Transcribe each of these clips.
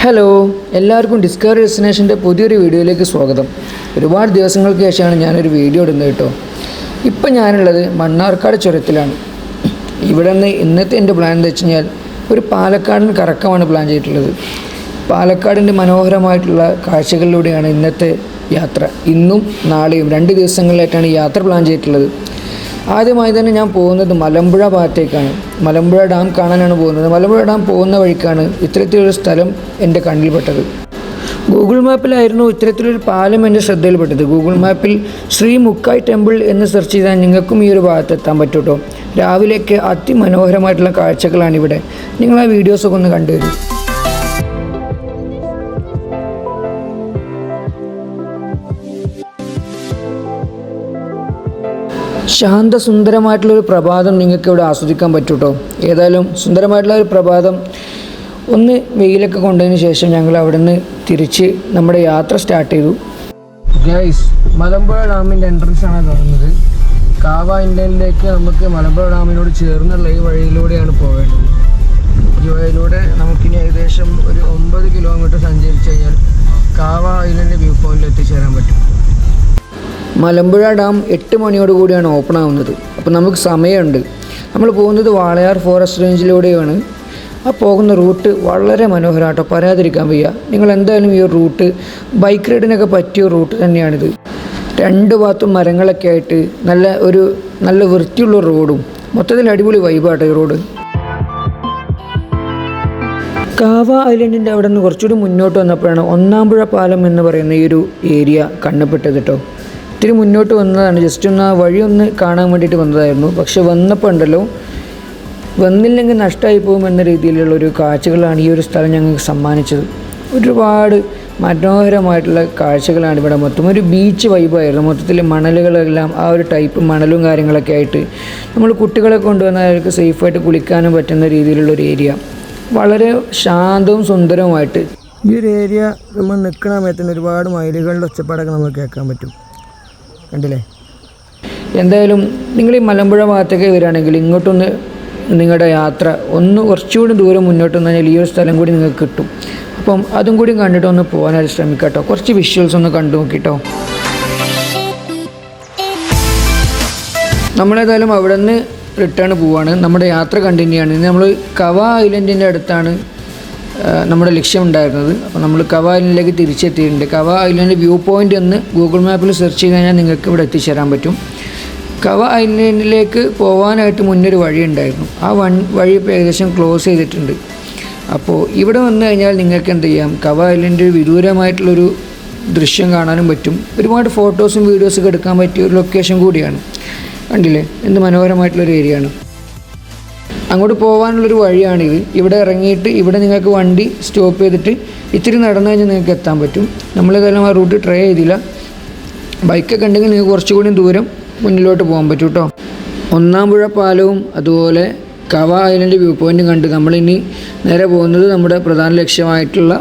Hello, എല്ലാവർക്കും discovery ഡെസ്റ്റിനേഷൻ്റെ പുതിയൊരു വീഡിയോയിലേക്ക് സ്വാഗതം. ഒരുപാട് ദിവസങ്ങൾക്ക് ശേഷമാണ് ഞാനൊരു വീഡിയോ ഇടുന്നത് കേട്ടോ. ഇപ്പം ഞാനുള്ളത് മണ്ണാർക്കാട് ചുരത്തിലാണ്. ഇവിടെ നിന്ന് ഇന്നത്തെ എൻ്റെ പ്ലാൻ എന്ന് വെച്ച് കഴിഞ്ഞാൽ ഒരു പാലക്കാടൻ കറക്കമാണ് പ്ലാൻ ചെയ്തിട്ടുള്ളത്. പാലക്കാടിൻ്റെ മനോഹരമായിട്ടുള്ള കാഴ്ചകളിലൂടെയാണ് ഇന്നത്തെ യാത്ര. ഇന്നും നാളെയും 2 ദിവസങ്ങളിലായിട്ടാണ് യാത്ര പ്ലാൻ ചെയ്തിട്ടുള്ളത്. ആദ്യമായി തന്നെ ഞാൻ പോകുന്നത് മലമ്പുഴ ഭാഗത്തേക്കാണ്. മലമ്പുഴ ഡാം കാണാനാണ് പോകുന്നത്. മലമ്പുഴ ഡാം പോകുന്ന വഴിക്കാണ് ഇത്തരത്തിലൊരു സ്ഥലം എൻ്റെ കണ്ണിൽപ്പെട്ടത്. ഗൂഗിൾ മാപ്പിലായിരുന്നു ഇത്തരത്തിലൊരു പാലം എൻ്റെ ശ്രദ്ധയിൽപ്പെട്ടത്. ഗൂഗിൾ മാപ്പിൽ ശ്രീ മുക്കായ് ടെമ്പിൾ എന്ന് സെർച്ച് ചെയ്താൽ നിങ്ങൾക്കും ഈ ഒരു ഭാഗത്ത് എത്താൻ പറ്റും കേട്ടോ. രാവിലെയൊക്കെ അതിമനോഹരമായിട്ടുള്ള കാഴ്ചകളാണിവിടെ. നിങ്ങൾ ആ വീഡിയോസൊക്കെ ഒന്ന് കണ്ടുവരും. ശാന്തസുന്ദരമായിട്ടുള്ളൊരു പ്രഭാതം നിങ്ങൾക്ക് ഇവിടെ ആസ്വദിക്കാൻ പറ്റും കേട്ടോ. ഏതായാലും സുന്ദരമായിട്ടുള്ള ഒരു പ്രഭാതം ഒന്ന് വെയിലൊക്കെ കൊണ്ടതിന് ശേഷം ഞങ്ങൾ അവിടെ നിന്ന് തിരിച്ച് നമ്മുടെ യാത്ര സ്റ്റാർട്ട് ചെയ്തു. ഗൈസ്, മലമ്പുഴ ഡാമിൻ്റെ എൻട്രൻസ് ആണ് കാണുന്നത്. കാവ ഐലൻഡിലേക്ക് നമുക്ക് മലമ്പുഴ ഡാമിനോട് ചേർന്നുള്ള ഈ വഴിയിലൂടെയാണ് പോവേണ്ടത്. ഈ വഴിയിലൂടെ നമുക്കിനി ഏകദേശം ഒരു 9 കിലോമീറ്റർ സഞ്ചരിച്ച് കഴിഞ്ഞാൽ കാവ ഐലൻഡ് വ്യൂ പോയിന്റിൽ എത്തിച്ചേരാൻ പറ്റും. മലമ്പുഴ ഡാം 8 മണിയോടുകൂടിയാണ് ഓപ്പൺ ആവുന്നത്. അപ്പോൾ നമുക്ക് സമയമുണ്ട്. നമ്മൾ പോകുന്നത് വാളയാർ ഫോറസ്റ്റ് റേഞ്ചിലൂടെയാണ്. ആ പോകുന്ന റൂട്ട് വളരെ മനോഹരമാട്ടോ, പറയാതിരിക്കാൻ വയ്യ. നിങ്ങൾ എന്തായാലും ഈ റൂട്ട് ബൈക്ക് റൈഡിനൊക്കെ പറ്റിയ റൂട്ട് തന്നെയാണിത്. 2 ഭാഗത്തും മരങ്ങളൊക്കെ ആയിട്ട് നല്ല വൃത്തിയുള്ള റോഡും മൊത്തത്തിൽ അടിപൊളി വൈബാട്ടോ ഈ റോഡ്. കാവ ഐലൻഡിൻ്റെ അവിടെ നിന്ന് കുറച്ചുകൂടി മുന്നോട്ട് വന്നപ്പോഴാണ് ഒന്നാമ്പുഴ പാലം എന്ന് പറയുന്ന ഈ ഒരു ഏരിയ കണ്ണപ്പെട്ടത് കേട്ടോ. ഇത്തിരി മുന്നോട്ട് വന്നതാണ്, ജസ്റ്റ് ഒന്ന് ആ വഴി ഒന്ന് കാണാൻ വേണ്ടിയിട്ട് വന്നതായിരുന്നു. പക്ഷെ വന്നപ്പോൾ ഉണ്ടല്ലോ, വന്നില്ലെങ്കിൽ നഷ്ടമായി പോകുമെന്ന രീതിയിലുള്ളൊരു കാഴ്ചകളാണ് ഈ ഒരു സ്ഥലം ഞങ്ങൾക്ക് സമ്മാനിച്ചത്. ഒരുപാട് മനോഹരമായിട്ടുള്ള കാഴ്ചകളാണ് ഇവിടെ. മൊത്തം ഒരു ബീച്ച് വൈബായിരുന്നു. മൊത്തത്തിൽ മണലുകളെല്ലാം ആ ഒരു ടൈപ്പ് മണലും കാര്യങ്ങളൊക്കെ ആയിട്ട് നമ്മൾ കുട്ടികളെ കൊണ്ടുവന്നാൽ അവർക്ക് സേഫായിട്ട് കുളിക്കാനും പറ്റുന്ന രീതിയിലുള്ളൊരു ഏരിയ. വളരെ ശാന്തവും സുന്ദരവുമായിട്ട് ഈ ഒരു ഏരിയ നമ്മൾ നിൽക്കണ സമയത്തിന് ഒരുപാട് മയിലുകളുടെ ഒച്ചപ്പാടൊക്കെ നമുക്ക് കേൾക്കാൻ പറ്റും. കണ്ടില്ലേ? എന്തായാലും നിങ്ങൾ ഈ മലമ്പുഴ ഭാഗത്തേക്ക് വരികയാണെങ്കിൽ ഇങ്ങോട്ടൊന്ന് നിങ്ങളുടെ യാത്ര കുറച്ചുകൂടി ദൂരം മുന്നോട്ട് വന്നാൽ ഈ ഒരു സ്ഥലം കൂടി നിങ്ങൾക്ക് കിട്ടും. അപ്പം അതും കൂടി കണ്ടിട്ട് ഒന്ന് പോകാനായിട്ട് ശ്രമിക്കാം കേട്ടോ. കുറച്ച് വിഷ്വൽസ് ഒന്ന് കണ്ടു നോക്കിട്ടോ. നമ്മളേതായാലും അവിടെ നിന്ന് റിട്ടേൺ പോവുകയാണ്. നമ്മുടെ യാത്ര കണ്ടിന്യൂ ആണ്. നമ്മൾ കവ ഐലൻഡിൻ്റെ അടുത്താണ് നമ്മുടെ ലക്ഷ്യം ഉണ്ടായിരുന്നത്. അപ്പോൾ നമ്മൾ കവ ഐലൻഡിലേക്ക് തിരിച്ചെത്തിയിട്ടുണ്ട്. കവ ഐലൻഡ് വ്യൂ പോയിൻ്റ് എന്ന് ഗൂഗിൾ മാപ്പിൽ സെർച്ച് ചെയ്ത് കഴിഞ്ഞാൽ നിങ്ങൾക്ക് ഇവിടെ എത്തിച്ചേരാൻ പറ്റും. കവ ഐലൻഡിലേക്ക് പോകാനായിട്ട് മുന്നൊരു വഴി ഉണ്ടായിരുന്നു. ആ വഴി ഇപ്പോൾ ഏകദേശം ക്ലോസ് ചെയ്തിട്ടുണ്ട്. അപ്പോൾ ഇവിടെ വന്നു കഴിഞ്ഞാൽ നിങ്ങൾക്ക് എന്ത് ചെയ്യാം, കവ ഐലൻഡ് വിദൂരമായിട്ടുള്ളൊരു ദൃശ്യം കാണാനും പറ്റും. ഒരുപാട് ഫോട്ടോസും വീഡിയോസൊക്കെ എടുക്കാൻ പറ്റിയ ഒരു ലൊക്കേഷൻ കൂടിയാണ്. കണ്ടില്ലേ, എന്ത് മനോഹരമായിട്ടുള്ളൊരു ഏരിയ ആണ്. അങ്ങോട്ട് പോകാനുള്ളൊരു വഴിയാണിത്. ഇവിടെ ഇറങ്ങിയിട്ട് ഇവിടെ നിങ്ങൾക്ക് വണ്ടി സ്റ്റോപ്പ് ചെയ്തിട്ട് ഇത്തിരി നടന്നു കഴിഞ്ഞാൽ നിങ്ങൾക്ക് എത്താൻ പറ്റും. നമ്മളേതായാലും ആ റൂട്ട് ട്രൈ ചെയ്തില്ല. ബൈക്കൊക്കെ ഉണ്ടെങ്കിൽ നിങ്ങൾക്ക് കുറച്ചുകൂടി ദൂരം മുന്നിലോട്ട് പോകാൻ പറ്റും കേട്ടോ. ഒന്നാമ്പുഴ പാലവും അതുപോലെ കവ ഐലൻഡ് വ്യൂ പോയിൻറ്റും കണ്ട് നമ്മളിനി നേരെ പോകുന്നത് നമ്മുടെ പ്രധാന ലക്ഷ്യമായിട്ടുള്ള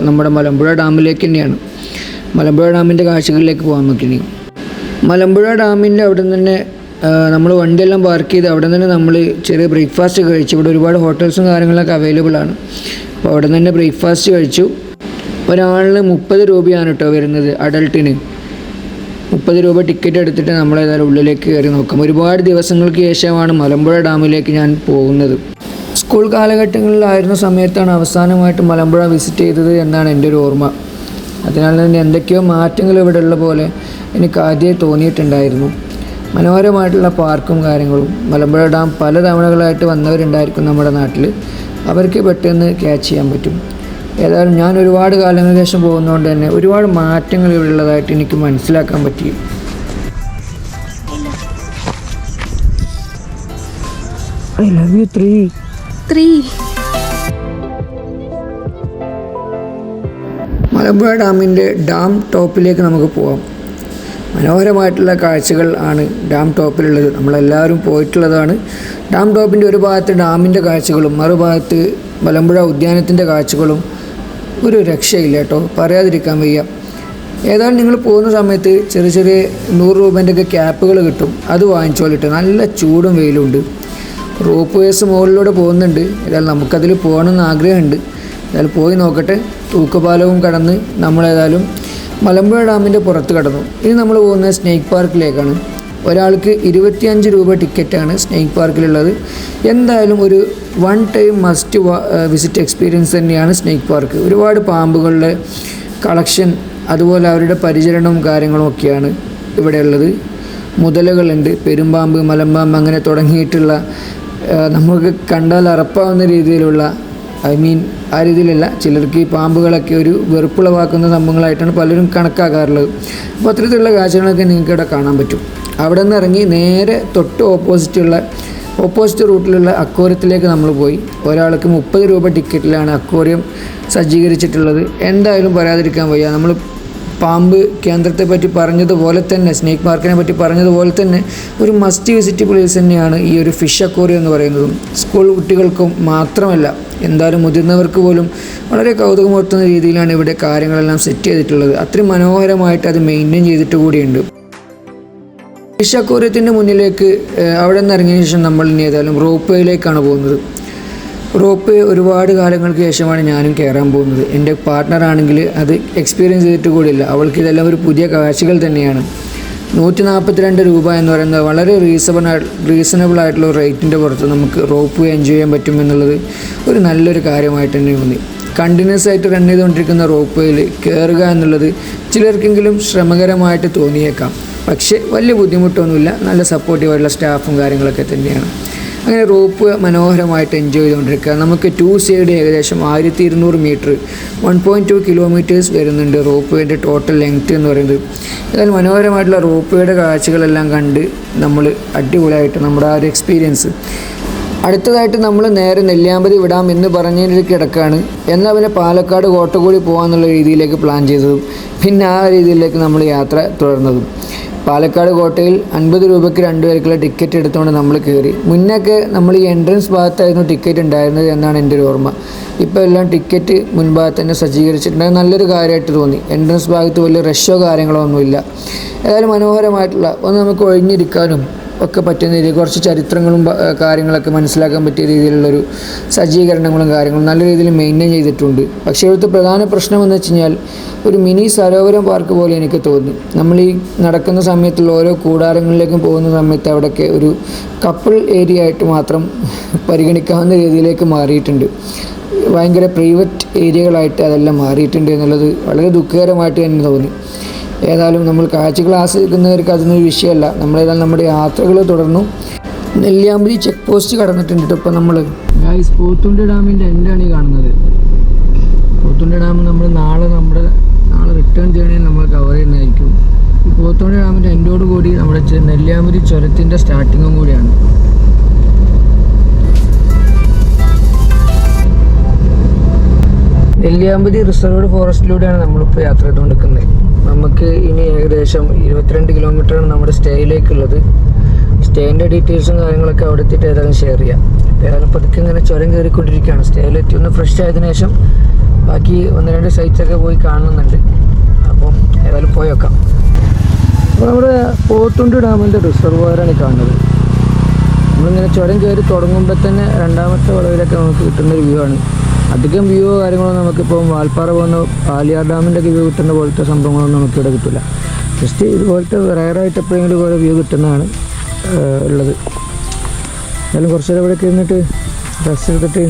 നമ്മുടെ മലമ്പുഴ ഡാമിലേക്ക് തന്നെയാണ്. മലമ്പുഴ ഡാമിൻ്റെ കാഴ്ചകളിലേക്ക് പോകാൻ നോക്കിനി. മലമ്പുഴ ഡാമിൻ്റെ അവിടെ നിന്ന് തന്നെ നമ്മൾ വണ്ടിയെല്ലാം പാർക്ക് ചെയ്ത് അവിടെ നിന്ന് നമ്മൾ ചെറിയ ബ്രേക്ക്ഫാസ്റ്റ് കഴിച്ചു. ഇവിടെ ഒരുപാട് ഹോട്ടൽസും കാര്യങ്ങളൊക്കെ അവൈലബിൾ ആണ്. അപ്പോൾ അവിടെ നിന്ന് തന്നെ ബ്രേക്ക്ഫാസ്റ്റ് കഴിച്ചു. ഒരാളിന് 30 രൂപയാണ് കേട്ടോ വരുന്നത്. അഡൾട്ടിന് 30 രൂപ ടിക്കറ്റ് എടുത്തിട്ട് നമ്മളേതായാലും ഉള്ളിലേക്ക് കയറി നോക്കാം. ഒരുപാട് ദിവസങ്ങൾക്ക് ശേഷമാണ് മലമ്പുഴ ഡാമിലേക്ക് ഞാൻ പോകുന്നത്. സ്കൂൾ കാലഘട്ടങ്ങളിലായിരുന്ന സമയത്താണ് അവസാനമായിട്ട് മലമ്പുഴ വിസിറ്റ് ചെയ്തത് എന്നാണ് എൻ്റെ ഒരു ഓർമ്മ. അതിനാൽ തന്നെ എന്തൊക്കെയോ മാറ്റങ്ങൾ ഇവിടെ ഉള്ള പോലെ എനിക്ക് ആദ്യമേ തോന്നിയിട്ടുണ്ടായിരുന്നു. മനോഹരമായിട്ടുള്ള പാർക്കും കാര്യങ്ങളും. മലമ്പുഴ ഡാം പല തവണകളായിട്ട് വന്നവരുണ്ടായിരിക്കും നമ്മുടെ നാട്ടിൽ. അവർക്ക് പെട്ടെന്ന് ക്യാച്ച് ചെയ്യാൻ പറ്റും. ഏതായാലും ഞാൻ ഒരുപാട് കാലങ്ങൾക്ക് ശേഷം പോകുന്നതുകൊണ്ട് തന്നെ ഒരുപാട് മാറ്റങ്ങൾ ഇവിടെ ഉള്ളതായിട്ട് എനിക്ക് മനസ്സിലാക്കാൻ പറ്റി. I love you 3. മലമ്പുഴ ഡാമിൻ്റെ ഡാം ടോപ്പിലേക്ക് നമുക്ക് പോകാം. മനോഹരമായിട്ടുള്ള കാഴ്ചകൾ ആണ് ഡാം ടോപ്പിലുള്ളത്. നമ്മളെല്ലാവരും പോയിട്ടുള്ളതാണ്. ഡാം ടോപ്പിൻ്റെ ഒരു ഭാഗത്ത് ഡാമിൻ്റെ കാഴ്ചകളും മറുഭാഗത്ത് മലമ്പുഴ ഉദ്യാനത്തിൻ്റെ കാഴ്ചകളും ഒരു രക്ഷയില്ല കേട്ടോ, പറയാതിരിക്കാൻ വയ്യ. ഏതായാലും നിങ്ങൾ പോകുന്ന സമയത്ത് ചെറിയ 100 രൂപേൻ്റെയൊക്കെ ക്യാപ്പുകൾ കിട്ടും. അത് വാങ്ങിച്ചോളിട്ട്. നല്ല ചൂടും വെയിലുണ്ട്. റോപ്പ് വേസ് മുകളിലൂടെ പോകുന്നുണ്ട്. ഏതായാലും നമുക്കതിൽ പോകണമെന്ന് ആഗ്രഹമുണ്ട്. ഏതായാലും പോയി നോക്കട്ടെ. തൂക്കുപാലവും കടന്ന് നമ്മളേതായാലും മലമ്പുഴ ഡാമിൻ്റെ പുറത്ത് കടന്നു. ഇനി നമ്മൾ പോകുന്നത് സ്നേക്ക് പാർക്കിലേക്കാണ്. ഒരാൾക്ക് 25 രൂപ ടിക്കറ്റാണ് സ്നേക്ക് പാർക്കിലുള്ളത്. എന്തായാലും ഒരു one time must visit experience തന്നെയാണ് സ്നേക്ക് പാർക്ക്. ഒരുപാട് പാമ്പുകളുടെ കളക്ഷൻ, അതുപോലെ അവരുടെ പരിചരണവും കാര്യങ്ങളും ഒക്കെയാണ് ഇവിടെ ഉള്ളത്. മുതലകളുണ്ട്, പെരുമ്പാമ്പ്, മലമ്പാമ്പ്, അങ്ങനെ തുടങ്ങിയിട്ടുള്ള നമുക്ക് കണ്ടാൽ അറപ്പാവുന്ന രീതിയിലുള്ള, ആ രീതിയിലല്ല, ചിലർക്ക് ഈ പാമ്പുകളൊക്കെ ഒരു വെറുപ്പുളവാക്കുന്ന സംഭവങ്ങളായിട്ടാണ് പലരും കണക്കാക്കാറുള്ളത്. അപ്പോൾ അത്തരത്തിലുള്ള കാഴ്ചകളൊക്കെ നിങ്ങൾക്ക് ഇവിടെ കാണാൻ പറ്റും. അവിടെ നിന്ന് ഇറങ്ങി നേരെ തൊട്ട് ഓപ്പോസിറ്റ് റൂട്ടിലുള്ള അക്വേറിയത്തിലേക്ക് നമ്മൾ പോയി. ഒരാൾക്ക് 30 രൂപ ടിക്കറ്റിലാണ് അക്വേറിയം സജ്ജീകരിച്ചിട്ടുള്ളത്. എന്തായാലും പറയാതിരിക്കാൻ വയ്യ. നമ്മൾ പാമ്പ് കേന്ദ്രത്തെ പറ്റി പറഞ്ഞതുപോലെ തന്നെ, സ്നേക്ക് പാർക്കിനെ പറ്റി പറഞ്ഞതുപോലെ തന്നെ ഒരു മസ്റ്റ് വിസിറ്റ് പ്ലേസ് തന്നെയാണ് ഈ ഒരു ഫിഷ് അക്വേറിയം എന്ന് പറയുന്നതും. സ്കൂൾ കുട്ടികൾക്കും മാത്രമല്ല, എന്തായാലും മുതിർന്നവർക്ക് പോലും വളരെ കൗതുകമുയർത്തുന്ന രീതിയിലാണ് ഇവിടെ കാര്യങ്ങളെല്ലാം സെറ്റ് ചെയ്തിട്ടുള്ളത്. അത്രയും മനോഹരമായിട്ട് അത് മെയിൻറ്റെയിൻ ചെയ്തിട്ട് കൂടിയുണ്ട്. ഫിഷ് അക്വേറിയത്തിൻ്റെ മുന്നിലേക്ക് അവിടെ നിന്ന് ഇറങ്ങിയതിന് ശേഷം നമ്മൾ ഇനി ഏതായാലും റോപ്പ് വേയിലേക്കാണ് പോകുന്നത്. റോപ്പ് വേ ഒരുപാട് കാലങ്ങൾക്ക് ശേഷമാണ് ഞാനും കയറാൻ പോകുന്നത്. എൻ്റെ പാർട്ട്ണറാണെങ്കിൽ അത് എക്സ്പീരിയൻസ് ചെയ്തിട്ട് കൂടിയില്ല. അവൾക്ക് ഇതെല്ലാം ഒരു പുതിയ കാഴ്ചകൾ തന്നെയാണ്. 142 രൂപ എന്ന് പറയുന്നത് വളരെ റീസണബിൾ ആയിട്ടുള്ള റേറ്റിൻ്റെ പുറത്ത് നമുക്ക് റോപ്പ് വേ എൻജോയ് ചെയ്യാൻ പറ്റും എന്നുള്ളത് ഒരു നല്ലൊരു കാര്യമായിട്ട് തന്നെ തോന്നി. കണ്ടിന്യൂസ് ആയിട്ട് റൺ ചെയ്തുകൊണ്ടിരിക്കുന്ന റോപ്പ് വേയിൽ കയറുക എന്നുള്ളത് ചിലർക്കെങ്കിലും ശ്രമകരമായിട്ട് തോന്നിയേക്കാം. പക്ഷേ വലിയ ബുദ്ധിമുട്ടൊന്നുമില്ല. നല്ല സപ്പോർട്ടീവായിട്ടുള്ള സ്റ്റാഫും കാര്യങ്ങളൊക്കെ തന്നെയാണ്. അങ്ങനെ റോപ്പ് മനോഹരമായിട്ട് എൻജോയ് ചെയ്തുകൊണ്ടിരിക്കുക. നമുക്ക് 2 സൈഡ് ഏകദേശം 1200 മീറ്റർ 1.2 കിലോമീറ്റേഴ്സ് വരുന്നുണ്ട് റോപ്പ് വേയുടെ ടോട്ടൽ ലെങ്ത്ത് എന്ന് പറയുന്നത്. ഏതായാലും മനോഹരമായിട്ടുള്ള റോപ്പ് വേയുടെ കാഴ്ചകളെല്ലാം കണ്ട് നമ്മൾ അടിപൊളിയായിട്ട് നമ്മുടെ ആ ഒരു എക്സ്പീരിയൻസ്. അടുത്തതായിട്ട് നമ്മൾ നേരെ നെല്ലിയാമ്പതി വിടാം എന്ന് പറഞ്ഞതിൽ കിടക്കുകയാണ്. എന്നാൽ പിന്നെ പാലക്കാട് കോട്ടക്കൂടി പോകാമെന്നുള്ള രീതിയിലേക്ക് പ്ലാൻ ചെയ്തതും പിന്നെ ആ രീതിയിലേക്ക് നമ്മൾ യാത്ര തുടർന്നതും. പാലക്കാട് കോട്ടയിൽ 50 രൂപയ്ക്ക് 2 പേർക്കുള്ള ടിക്കറ്റ് എടുത്തുകൊണ്ട് നമ്മൾ കയറി. മുന്നൊക്കെ നമ്മൾ ഈ എൻട്രൻസ് ഭാഗത്തായിരുന്നു ടിക്കറ്റ് ഉണ്ടായിരുന്നത് എന്നാണ് എൻ്റെ ഒരു ഓർമ്മ. ഇപ്പോൾ എല്ലാം ടിക്കറ്റ് മുൻഭാഗത്ത് തന്നെ സജ്ജീകരിച്ചിട്ടുണ്ട്. നല്ലൊരു കാര്യമായിട്ട് തോന്നി. എൻട്രൻസ് ഭാഗത്ത് വലിയ റഷോ കാര്യങ്ങളോ ഒന്നുമില്ല. ഏതായാലും മനോഹരമായിട്ടുള്ള ഒന്ന് നമുക്ക് ഒഴിഞ്ഞിരിക്കാനും ഒക്കെ പറ്റുന്ന രീതിയിൽ കുറച്ച് ചരിത്രങ്ങളും കാര്യങ്ങളൊക്കെ മനസ്സിലാക്കാൻ പറ്റിയ രീതിയിലുള്ളൊരു സജ്ജീകരണങ്ങളും കാര്യങ്ങളും നല്ല രീതിയിൽ മെയിൻറ്റെയിൻ ചെയ്തിട്ടുണ്ട്. പക്ഷേ ഇവിടുത്തെ പ്രധാന പ്രശ്നമെന്ന് വെച്ച് കഴിഞ്ഞാൽ ഒരു മിനി സരോവരം പാർക്ക് പോലെ എനിക്ക് തോന്നി. നമ്മൾ ഈ നടക്കുന്ന സമയത്തുള്ള ഓരോ കൂടാരങ്ങളിലേക്കും പോകുന്ന സമയത്ത് അവിടെയൊക്കെ ഒരു കപ്പിൾ ഏരിയ ആയിട്ട് മാത്രം പരിഗണിക്കാവുന്ന രീതിയിലേക്ക് മാറിയിട്ടുണ്ട്. ഭയങ്കര പ്രൈവറ്റ് ഏരിയകളായിട്ട് അതെല്ലാം മാറിയിട്ടുണ്ട് എന്നുള്ളത് വളരെ ദുഃഖകരമായിട്ട് തന്നെ തോന്നി. ഏതായാലും നമ്മൾ കാഴ്ചകൾ ആസ്വദിക്കുന്നവർക്ക് അതിനൊരു വിഷയമല്ല. നമ്മളേതായാലും നമ്മുടെ യാത്രകൾ തുടർന്നു. നെല്ലിയാമ്പതി ചെക്ക് പോസ്റ്റ് കടന്നിട്ടുണ്ട്. ഇപ്പോൾ നമ്മൾ പോത്തുണ്ടി ഡാമിൻ്റെ എൻഡാണ് ഈ കാണുന്നത്. പോത്തുണ്ടി ഡാം നമ്മൾ നാളെ റിട്ടേൺ ചെയ്യണമെങ്കിൽ നമ്മൾ കവർ ചെയ്യുന്നതായിരിക്കും. ഈ പോത്തുണ്ടി ഡാമിൻ്റെ എൻഡോട് കൂടി നമ്മുടെ നെല്ലിയാമ്പതി ചുരത്തിൻ്റെ സ്റ്റാർട്ടിങ്ങും കൂടിയാണ്. നെല്ലിയാമ്പതി റിസർവ്ഡ് ഫോറസ്റ്റിലൂടെയാണ് നമ്മളിപ്പോൾ യാത്ര ചെയ്തുകൊണ്ടിരിക്കുന്നത്. നമുക്ക് ഇനി ഏകദേശം 22 കിലോമീറ്ററാണ് നമ്മുടെ സ്റ്റേയിലേക്കുള്ളത്. സ്റ്റേൻ്റെ ഡീറ്റെയിൽസും കാര്യങ്ങളൊക്കെ അവിടെ എത്തിയിട്ട് ഏതായാലും ഷെയർ ചെയ്യാം. ഏതായാലും പതുക്കെ ഇങ്ങനെ ചുരം കയറിക്കൊണ്ടിരിക്കുകയാണ്. സ്റ്റേയിലെത്തി ഒന്ന് ഫ്രഷ് ആയതിനു ശേഷം ബാക്കി 1-2 സൈറ്റ്സൊക്കെ പോയി കാണുന്നുണ്ട്. അപ്പോൾ ഏതായാലും പോയി വെക്കാം. അപ്പോൾ നമ്മുടെ പോത്തുണ്ടി ഡാമിൻ്റെ റിസർവോയറാണ് ഈ കാണുന്നത്. നമ്മളിങ്ങനെ ചുരം കയറി തുടങ്ങുമ്പോൾ തന്നെ രണ്ടാമത്തെ വളവിലൊക്കെ നമുക്ക് കിട്ടുന്നൊരു വ്യൂ ആണ്. അധികം വ്യൂ കാര്യങ്ങളോ നമുക്കിപ്പോൾ വാൽപ്പാറ പോകുന്ന ആലിയാർ ഡാമിൻ്റെ ഒക്കെ വ്യൂ കിട്ടുന്ന പോലത്തെ സംഭവങ്ങളൊന്നും നമുക്കിവിടെ കിട്ടില്ല. ജസ്റ്റ് ഇതുപോലത്തെ റയറായിട്ട് എപ്പോഴെങ്കിലും പോലെ വ്യൂ കിട്ടുന്നതാണ് ഉള്ളത്. എന്നാലും കുറച്ച് നേരം ഇവിടെ ഇരുന്നിട്ട് റെസ്റ്റ് എടുത്തിട്ട്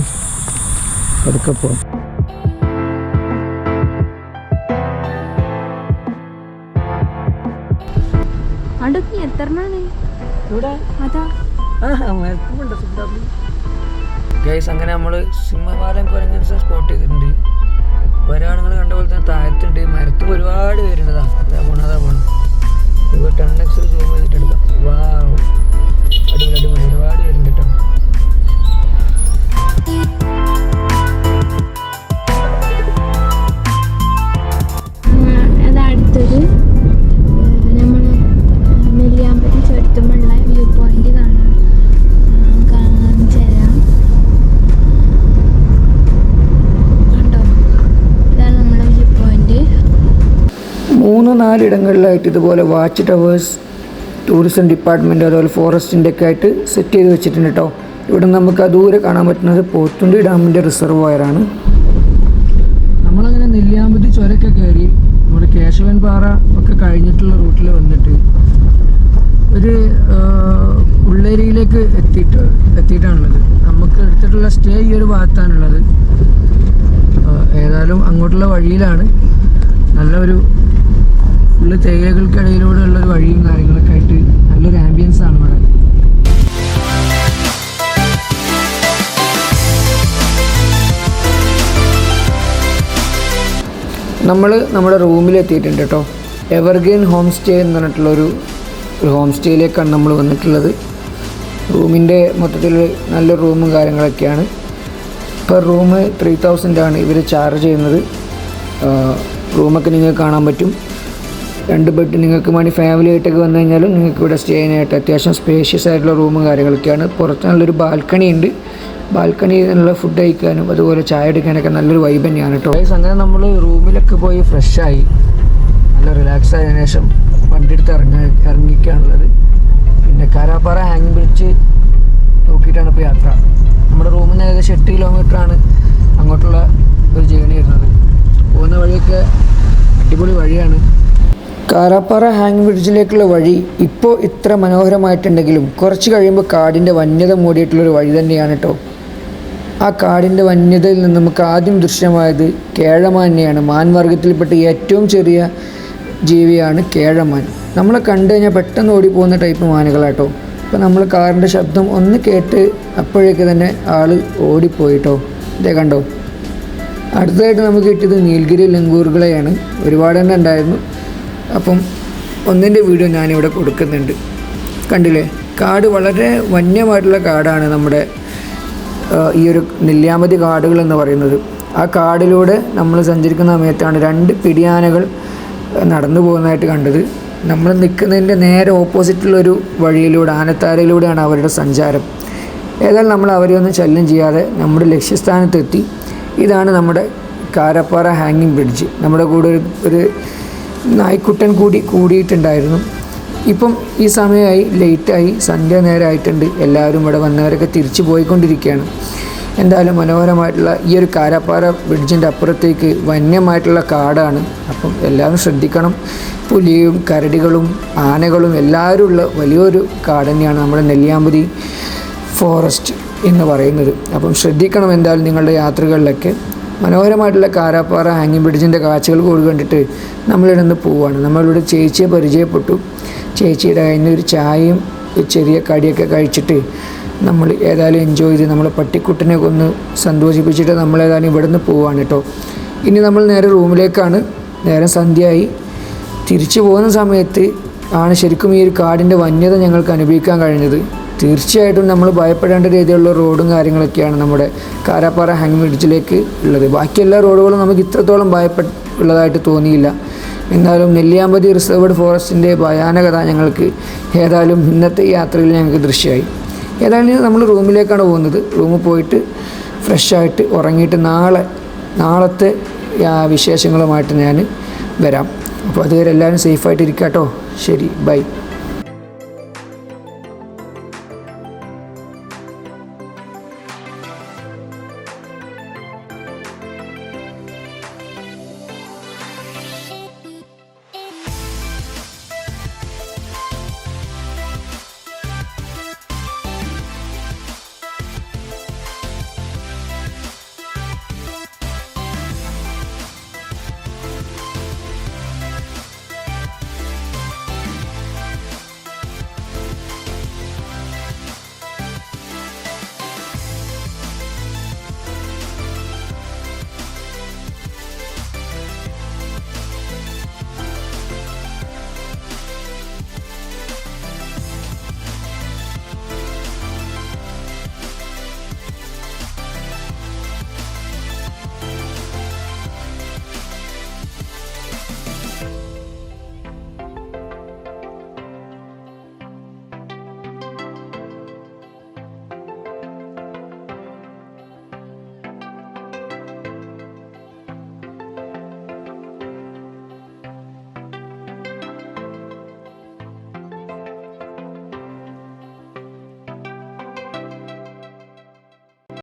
പതുക്കെ പോകാം. ഗൈസ്, അങ്ങനെ നമ്മൾ സിംഹവാലൻ കുരങ്ങൻസ് സ്പോട്ട് ചെയ്തിട്ടുണ്ട്. ഒരാളുകൾ കണ്ട പോലെ തന്നെ താഴത്തുണ്ട്. മരത്തിൽ ഒരുപാട് പേരുണ്ട്. അതാ പോണം ഇപ്പോൾ 10x സൂം ചെയ്തിട്ട് എടുക്കാം. വാവ്, അടിപൊളി ഒരുപാട് പേരുണ്ട് കേട്ടോ. അടുത്തത് നമ്മൾ നെല്ലിയാമ്പതി ചുരത്തുമുള്ള വ്യൂ പോയിന്റ് കാണിച്ചു തരാം. കണ്ടോ, ഇതാണ് നമ്മുടെ വ്യൂ പോയിന്റ്. 3-4 ഇടങ്ങളിലായിട്ട് ഇതുപോലെ വാച്ച് ടവേഴ്സ്, ടൂറിസം ഡിപ്പാർട്ട്മെൻറ്റ്, അതുപോലെ ഫോറസ്റ്റിൻ്റെ ഒക്കെ ആയിട്ട് സെറ്റ് ചെയ്ത് വെച്ചിട്ടുണ്ട് കേട്ടോ. ഇവിടെ നമുക്ക് ദൂരെ കാണാൻ പറ്റുന്നത് പോത്തുണ്ടി ഡാമിൻ്റെ റിസർവോയറാണ്. നമ്മളങ്ങനെ നെല്ലിയാമ്പതി ചുരമൊക്കെ കയറി നമ്മുടെ കേശവൻ പാറ ഒക്കെ കഴിഞ്ഞിട്ടുള്ള റൂട്ടിൽ വന്നിട്ട് ഒരു ഉള്ളേരിയിലേക്ക് എത്തിയിട്ടാണുള്ളത്. നമുക്ക് എടുത്തിട്ടുള്ള സ്റ്റേ ഈ ഒരു ഭാഗത്താണുള്ളത്. ഏതായാലും അങ്ങോട്ടുള്ള വഴിയിലാണ്. നല്ലൊരു ഫുള്ള് തേയിലകൾക്കിടയിലൂടെ ഉള്ളൊരു വഴിയും കാര്യങ്ങളൊക്കെ ആയിട്ട് നല്ലൊരു ആംബിയൻസ് ആണ് ഇവിടെ. നമ്മൾ നമ്മുടെ റൂമിലെത്തിയിട്ടുണ്ട് കേട്ടോ. എവർഗ്രീൻ ഹോം സ്റ്റേ എന്ന് പറഞ്ഞിട്ടുള്ളൊരു ഹോം സ്റ്റേയിലേക്കാണ് നമ്മൾ വന്നിട്ടുള്ളത്. റൂമിൻ്റെ മൊത്തത്തിൽ നല്ലൊരു റൂമും കാര്യങ്ങളൊക്കെയാണ്. പെർ റൂം 3000 ആണ് ഇവർ ചാർജ് ചെയ്യുന്നത്. റൂമൊക്കെ നിങ്ങൾക്ക് കാണാൻ പറ്റും. 2 ബെഡ് നിങ്ങൾക്ക് വേണ്ടി ഫാമിലി ആയിട്ടൊക്കെ വന്നു കഴിഞ്ഞാലും നിങ്ങൾക്ക് ഇവിടെ സ്റ്റേ ചെയ്യാനായിട്ട് അത്യാവശ്യം സ്പേഷ്യസ് ആയിട്ടുള്ള റൂമും കാര്യങ്ങളൊക്കെയാണ്. പുറത്ത് നല്ലൊരു ബാൽക്കണി ഉണ്ട്. ബാൽക്കണിയിലുള്ള ഫുഡ് കഴിക്കാനും അതുപോലെ ചായ എടുക്കാനൊക്കെ നല്ലൊരു വൈബ് തന്നെയാണ് കേട്ടോ. അങ്ങനെ നമ്മൾ റൂമിലൊക്കെ പോയി ഫ്രഷായി നല്ല റിലാക്സ് ആയതിനു ശേഷം വണ്ടി എടുത്ത് ഇറങ്ങിക്കാനുള്ളത്. പിന്നെ കാരാപ്പാറ ഹാങ്ങിങ് ബ്രിഡ്ജ് നോക്കിയിട്ടാണ് ഇപ്പോൾ യാത്ര. നമ്മുടെ റൂമിൽ നിന്ന് ഏകദേശം 8 കിലോമീറ്ററാണ് അങ്ങോട്ടുള്ള ഒരു ജേണി വരുന്നത്. പോകുന്ന വഴിയൊക്കെ അടിപൊളി വഴിയാണ്. കാരാപ്പാറ ഹാങ്ങിങ് ബ്രിഡ്ജിലേക്കുള്ള വഴി ഇപ്പോൾ ഇത്ര മനോഹരമായിട്ടുണ്ടെങ്കിലും കുറച്ച് കഴിയുമ്പോൾ കാടിൻ്റെ വന്യത മൂടിയിട്ടുള്ളൊരു വഴി തന്നെയാണ് കേട്ടോ. ആ കാടിൻ്റെ വന്യതയിൽ നിന്ന് നമുക്ക് ആദ്യം ദൃശ്യമായത് കേഴമാൻ തന്നെയാണ്. മാൻവർഗത്തിൽപ്പെട്ട ഏറ്റവും ചെറിയ ജീവിയാണ് കേഴമാൻ. നമ്മളെ കണ്ടു കഴിഞ്ഞാൽ പെട്ടെന്ന് ഓടിപ്പോകുന്ന ടൈപ്പ് മാനുകളാട്ടോ. അപ്പോൾ നമ്മൾ കാറിൻ്റെ ശബ്ദം ഒന്ന് കേട്ട് അപ്പോഴേക്ക് തന്നെ ആൾ ഓടിപ്പോയിട്ടോ. ഇതേ കണ്ടോ. അടുത്തതായിട്ട് നമുക്ക് കിട്ടിയത് നീൽഗിരി ലങ്കൂറുകളെയാണ്. ഒരുപാട് തന്നെ ഉണ്ടായിരുന്നു. അപ്പം ഒന്നിൻ്റെ വീഡിയോ ഞാനിവിടെ കൊടുക്കുന്നുണ്ട്. കണ്ടില്ലേ, കാട് വളരെ വന്യമായിട്ടുള്ള കാടാണ് നമ്മുടെ ഈ ഒരു നെല്ലിയാമ്പതി കാടുകൾ എന്ന് പറയുന്നത്. ആ കാടിലൂടെ നമ്മൾ സഞ്ചരിക്കുന്ന സമയത്താണ് 2 പിടിയാനകൾ നടന്നു പോകുന്നതായിട്ട് കണ്ടത്. നമ്മൾ നിൽക്കുന്നതിൻ്റെ നേരെ ഓപ്പോസിറ്റുള്ളൊരു വഴിയിലൂടെ ആനത്താരയിലൂടെയാണ് അവരുടെ സഞ്ചാരം. ഏതായാലും നമ്മൾ അവരെ ഒന്നും ശല്യം ചെയ്യാതെ നമ്മുടെ ലക്ഷ്യസ്ഥാനത്തെത്തി. ഇതാണ് നമ്മുടെ കാരാപ്പാറ ഹാങ്ങിങ് ബ്രിഡ്ജ്. നമ്മുടെ കൂടെ ഒരു നായ്ക്കുട്ടൻ കൂടിയിട്ടുണ്ടായിരുന്നു. ഇപ്പം ഈ സമയമായി, ലേറ്റായി, സന്ധ്യ നേരമായിട്ടുണ്ട്. എല്ലാവരും ഇവിടെ വന്നവരൊക്കെ തിരിച്ചു പോയിക്കൊണ്ടിരിക്കുകയാണ്. എന്തായാലും മനോഹരമായിട്ടുള്ള ഈ ഒരു കാരാപ്പാറ ബ്രിഡ്ജിൻ്റെ അപ്പുറത്തേക്ക് വന്യമായിട്ടുള്ള കാടാണ്. അപ്പം എല്ലാവരും ശ്രദ്ധിക്കണം. പുലിയും കരടികളും ആനകളും എല്ലാവരും ഉള്ള വലിയൊരു കാട് തന്നെയാണ് നമ്മുടെ നെല്ലിയാമ്പതി ഫോറസ്റ്റ് എന്ന് പറയുന്നത്. അപ്പം ശ്രദ്ധിക്കണം എന്തായാലും നിങ്ങളുടെ യാത്രകളിലൊക്കെ. മനോഹരമായിട്ടുള്ള കാരാപ്പാറ ഹാങ്ങിങ് ബ്രിഡ്ജിൻ്റെ കാഴ്ചകൾ കൂടി കണ്ടിട്ട് നമ്മളിവിടെ നിന്ന് പോവുകയാണ്. നമ്മളിവിടെ ചേച്ചിയെ പരിചയപ്പെട്ടു. ചേച്ചിയുടെ കയ്യിൽ നിന്ന് ഒരു ചായയും ചെറിയ കടിയൊക്കെ കഴിച്ചിട്ട് നമ്മൾ ഏതായാലും എൻജോയ് ചെയ്ത് നമ്മളെ പട്ടിക്കുട്ടനെ ഒന്ന് സന്തോഷിപ്പിച്ചിട്ട് നമ്മളേതായാലും ഇവിടെ നിന്ന് പോവുകയാണ് കേട്ടോ. ഇനി നമ്മൾ നേരെ റൂമിലേക്കാണ്. നേരം സന്ധ്യയായി. തിരിച്ചു പോകുന്ന സമയത്ത് ആണ് ശരിക്കും ഈ ഒരു കാടിൻ്റെ വന്യത ഞങ്ങൾക്ക് അനുഭവിക്കാൻ കഴിഞ്ഞത്. തീർച്ചയായിട്ടും നമ്മൾ ഭയപ്പെടേണ്ട രീതിയിലുള്ള റോഡും കാര്യങ്ങളൊക്കെയാണ് നമ്മുടെ കാരാപ്പാറ ഹാങ്ങിങ് ബ്രിഡ്ജിലേക്ക് ഉള്ളത്. ബാക്കി എല്ലാ റോഡുകളും നമുക്ക് ഇത്രത്തോളം ഉള്ളതായിട്ട് തോന്നിയില്ല. എന്നാലും നെല്ലിയാമ്പതി റിസർവ്ഡ് ഫോറസ്റ്റിൻ്റെ ഭയാനകത ഞങ്ങൾക്ക് ഏതായാലും ഇന്നത്തെ യാത്രയിൽ ഞങ്ങൾക്ക് ദൃശ്യമായി. ഏതായാലും നമ്മൾ റൂമിലേക്കാണ് പോകുന്നത്. റൂമിൽ പോയിട്ട് ഫ്രഷായിട്ട് ഉറങ്ങിയിട്ട് നാളത്തെ വിശേഷങ്ങളുമായിട്ട് ഞാൻ വരാം. അപ്പോൾ അതുവരെ എല്ലാവരും സേഫായിട്ട് ഇരിക്കാം കേട്ടോ. ശരി, ബൈ.